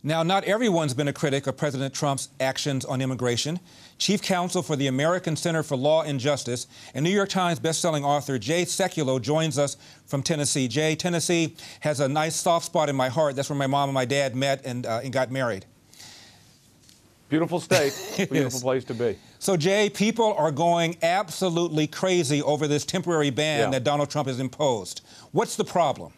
Now, not everyone's been a critic of President Trump's actions on immigration. Chief Counsel for the American Center for Law and Justice and New York Times bestselling author Jay Sekulow joins us from Tennessee. Jay, Tennessee has a nice soft spot in my heart. That's where my mom and my dad met and got married. Beautiful state, beautiful place to be. So, Jay, people are going absolutely crazy over this temporary ban that Donald Trump has imposed. What's the problem?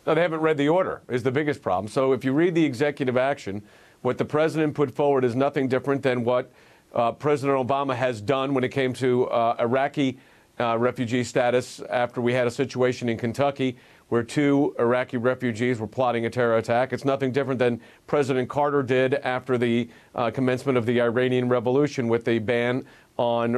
No, they haven't read the order is the biggest problem. So if you read the executive action, what the president put forward is nothing different than what President Obama has done when it came to Iraqi refugee status after we had a situation in Kentucky where 2 Iraqi refugees were plotting a terror attack. It's nothing different than President Carter did after the commencement of the Iranian Revolution with the ban on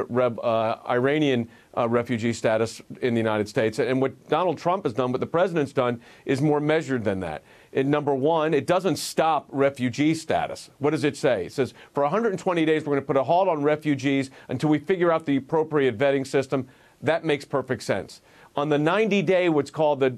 Iranian refugee status in the United States. And what Donald Trump has done, what the president's done, is more measured than that. Number one, it doesn't stop refugee status. What does it say? It says, for 120 days, we're going to put a halt on refugees until we figure out the appropriate vetting system. That makes perfect sense. On the 90-day, what's called the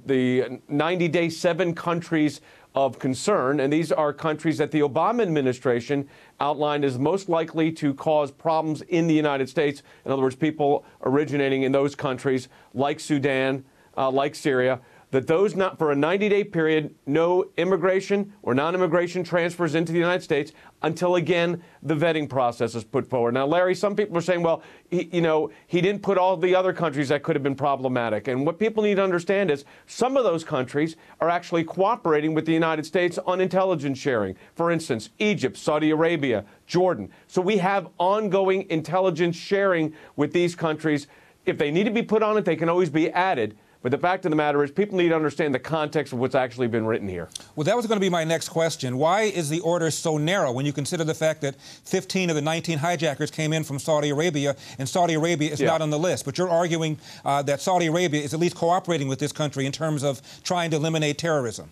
90-day 7 countries of concern, and these are countries that the Obama administration outlined as most likely to cause problems in the United States. In other words, people originating in those countries like Sudan, like Syria, that those not for a 90-day period, no immigration or non-immigration transfers into the United States until, again, the vetting process is put forward. Now, Larry, some people are saying, well, he didn't put all the other countries that could have been problematic. And what people need to understand is some of those countries are actually cooperating with the United States on intelligence sharing. For instance, Egypt, Saudi Arabia, Jordan. So we have ongoing intelligence sharing with these countries. If they need to be put on it, they can always be added. But the fact of the matter is people need to understand the context of what's actually been written here. Well, that was going to be my next question. Why is the order so narrow when you consider the fact that 15 of the 19 hijackers came in from Saudi Arabia, and Saudi Arabia is not on the list? But you're arguing that Saudi Arabia is at least cooperating with this country in terms of trying to eliminate terrorism.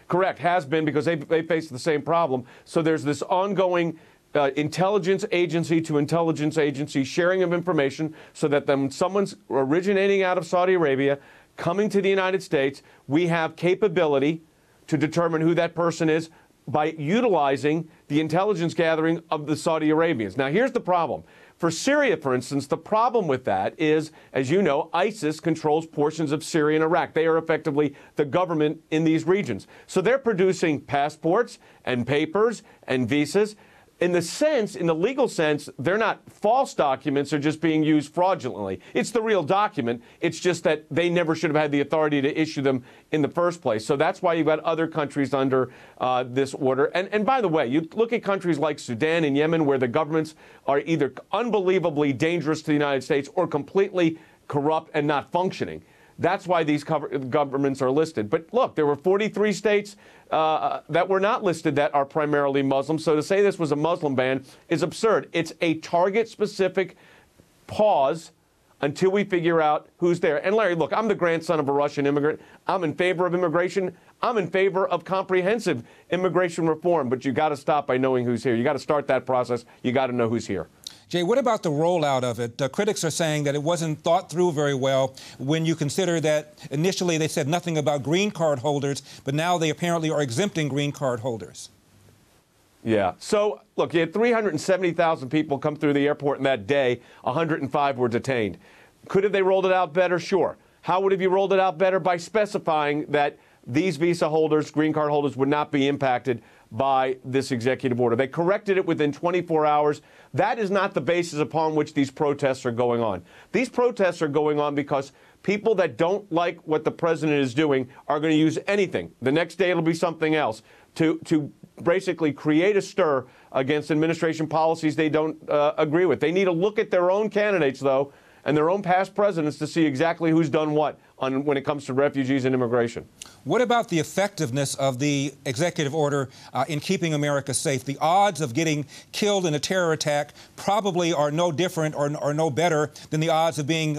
Correct, has been, because they face the same problem. So there's this ongoing intelligence agency to intelligence agency sharing of information so that when someone's originating out of Saudi Arabia, coming to the United States, we have capability to determine who that person is by utilizing the intelligence gathering of the Saudi Arabians. Now, here's the problem. For Syria, for instance, the problem with that is, as you know, ISIS controls portions of Syria and Iraq. They are effectively the government in these regions. So they're producing passports and papers and visas. In the legal sense, they're not false documents. They're just being used fraudulently. It's the real document. It's just that they never should have had the authority to issue them in the first place. So that's why you've got other countries under this order. And by the way, you look at countries like Sudan and Yemen, where the governments are either unbelievably dangerous to the United States or completely corrupt and not functioning. That's why these governments are listed. But look, there were 43 states that were not listed that are primarily Muslim. So to say this was a Muslim ban is absurd. It's a target-specific pause until we figure out who's there. And Larry, look, I'm the grandson of a Russian immigrant. I'm in favor of immigration. I'm in favor of comprehensive immigration reform. But you got to stop by knowing who's here. You got to start that process. You got to know who's here. Jay, what about the rollout of it? Critics are saying that it wasn't thought through very well when you consider that initially they said nothing about green card holders, but now they apparently are exempting green card holders. Yeah. So, look, you had 370,000 people come through the airport in that day. 105 were detained. Could have they rolled it out better? Sure. How would have you rolled it out better? By specifying that these visa holders, green card holders, would not be impacted by this executive order. They corrected it within 24 hours. That is not the basis upon which these protests are going on. These protests are going on because people that don't like what the president is doing are going to use anything. The next day it'll be something else to basically create a stir against administration policies they don't agree with. They need to look at their own candidates, though, and their own past presidents to see exactly who's done what when it comes to refugees and immigration. What about the effectiveness of the executive order in keeping America safe? The odds of getting killed in a terror attack probably are no different or no better than the odds of being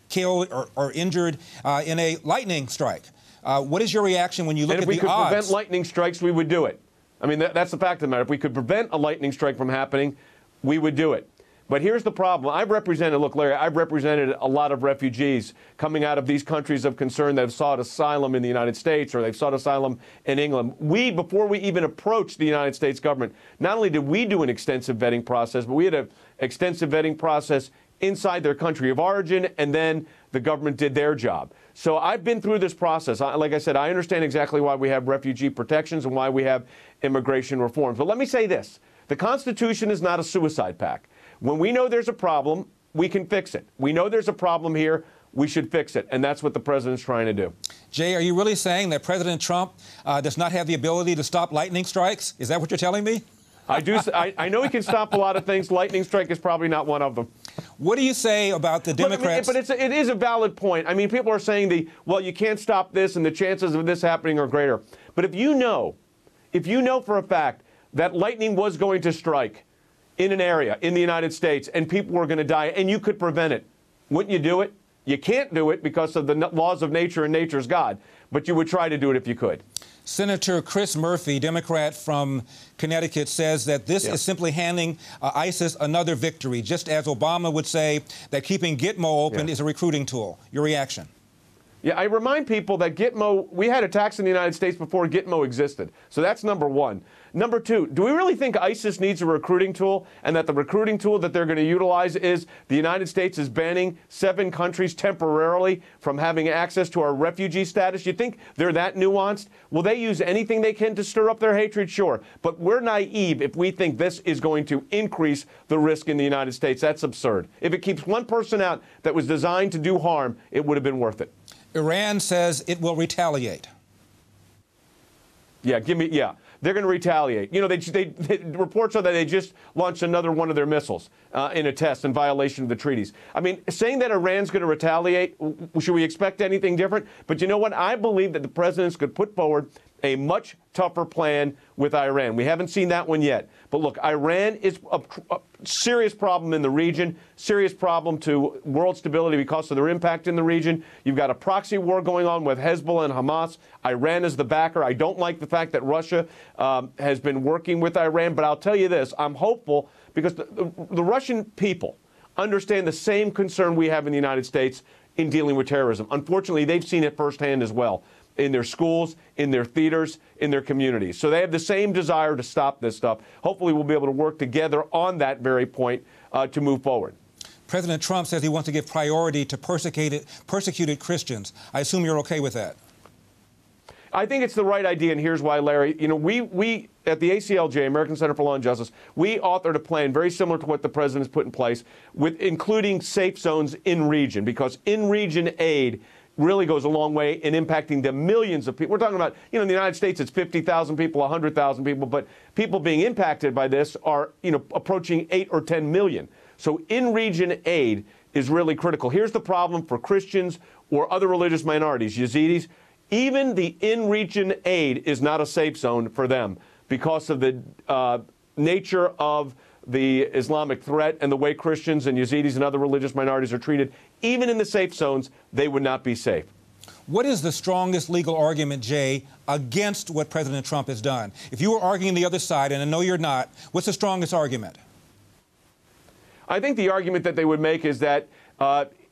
killed or injured in a lightning strike. What is your reaction when you look at the odds? If we could prevent lightning strikes, we would do it. I mean, that's the fact of the matter. If we could prevent a lightning strike from happening, we would do it. But here's the problem. I've represented, look, Larry, I've represented a lot of refugees coming out of these countries of concern that have sought asylum in the United States or they've sought asylum in England. Before we even approached the United States government, not only did we do an extensive vetting process, but we had an extensive vetting process inside their country of origin, and then the government did their job. So I've been through this process. Like I said, I understand exactly why we have refugee protections and why we have immigration reforms. But let me say this. The Constitution is not a suicide pact. When we know there's a problem, we can fix it. We know there's a problem here, we should fix it. And that's what the president's trying to do. Jay, are you really saying that President Trump does not have the ability to stop lightning strikes? Is that what you're telling me? I know he can stop a lot of things. Lightning strike is probably not one of them. What do you say about the Democrats? But it is a valid point. I mean, people are saying well, you can't stop this and the chances of this happening are greater. But if you know for a fact that lightning was going to strike in an area in the United States and people were going to die and you could prevent it, wouldn't you do it? You can't do it because of the laws of nature and nature's God, but you would try to do it if you could. Senator Chris Murphy, Democrat from Connecticut, says that this is simply handing ISIS another victory, just as Obama would say that keeping Gitmo open is a recruiting tool. Your reaction? Yeah, I remind people that Gitmo, we had attacks in the United States before Gitmo existed. So that's number one. Number two, do we really think ISIS needs a recruiting tool and that the recruiting tool that they're going to utilize is the United States is banning 7 countries temporarily from having access to our refugee status? You think they're that nuanced? Will they use anything they can to stir up their hatred? Sure. But we're naive if we think this is going to increase the risk in the United States. That's absurd. If it keeps one person out that was designed to do harm, it would have been worth it. Iran says it will retaliate. Yeah, they're going to retaliate. You know, reports are that they just launched another one of their missiles in a test in violation of the treaties. I mean, saying that Iran's going to retaliate, should we expect anything different? But you know what? I believe that the president's could put forward a much tougher plan with Iran. We haven't seen that one yet. But look, Iran is a serious problem in the region, serious problem to world stability because of their impact in the region. You've got a proxy war going on with Hezbollah and Hamas. Iran is the backer. I don't like the fact that Russia has been working with Iran. But I'll tell you this, I'm hopeful because the Russian people understand the same concern we have in the United States in dealing with terrorism. Unfortunately, they've seen it firsthand as well, in their schools, in their theaters, in their communities. So they have the same desire to stop this stuff. Hopefully we'll be able to work together on that very point to move forward. President Trump says he wants to give priority to persecuted Christians. I assume you're okay with that. I think it's the right idea, and here's why, Larry. You know, we at the ACLJ, American Center for Law and Justice, we authored a plan very similar to what the president has put in place, with including safe zones in region, because in-region aid really goes a long way in impacting the millions of people. We're talking about, you know, in the United States, it's 50,000 people, 100,000 people, but people being impacted by this are, you know, approaching 8 or 10 million. So in-region aid is really critical. Here's the problem for Christians or other religious minorities, Yazidis. Even the in-region aid is not a safe zone for them because of the nature of the Islamic threat and the way Christians and Yazidis and other religious minorities are treated. Even in the safe zones, they would not be safe. What is the strongest legal argument, Jay, against what President Trump has done? If you were arguing the other side, and I know you're not, what's the strongest argument? I think the argument that they would make is that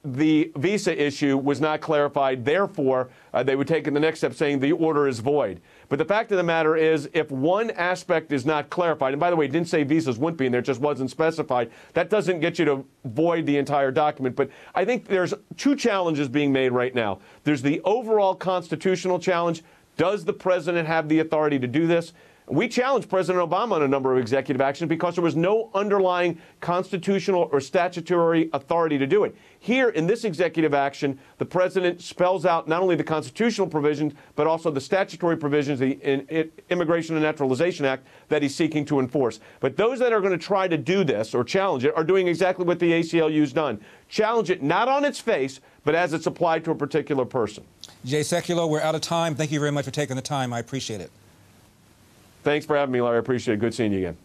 the visa issue was not clarified. Therefore, they would take in the next step saying the order is void. But the fact of the matter is, if one aspect is not clarified, and by the way, it didn't say visas wouldn't be in there, it just wasn't specified, that doesn't get you to void the entire document. But I think there's 2 challenges being made right now. There's the overall constitutional challenge. Does the president have the authority to do this? We challenged President Obama on a number of executive actions because there was no underlying constitutional or statutory authority to do it. Here, in this executive action, the president spells out not only the constitutional provisions, but also the statutory provisions, the Immigration and Naturalization Act, that he's seeking to enforce. But those that are going to try to do this or challenge it are doing exactly what the ACLU's done. Challenge it not on its face, but as it's applied to a particular person. Jay Sekulow, we're out of time. Thank you very much for taking the time. I appreciate it. Thanks for having me, Larry. I appreciate it. Good seeing you again.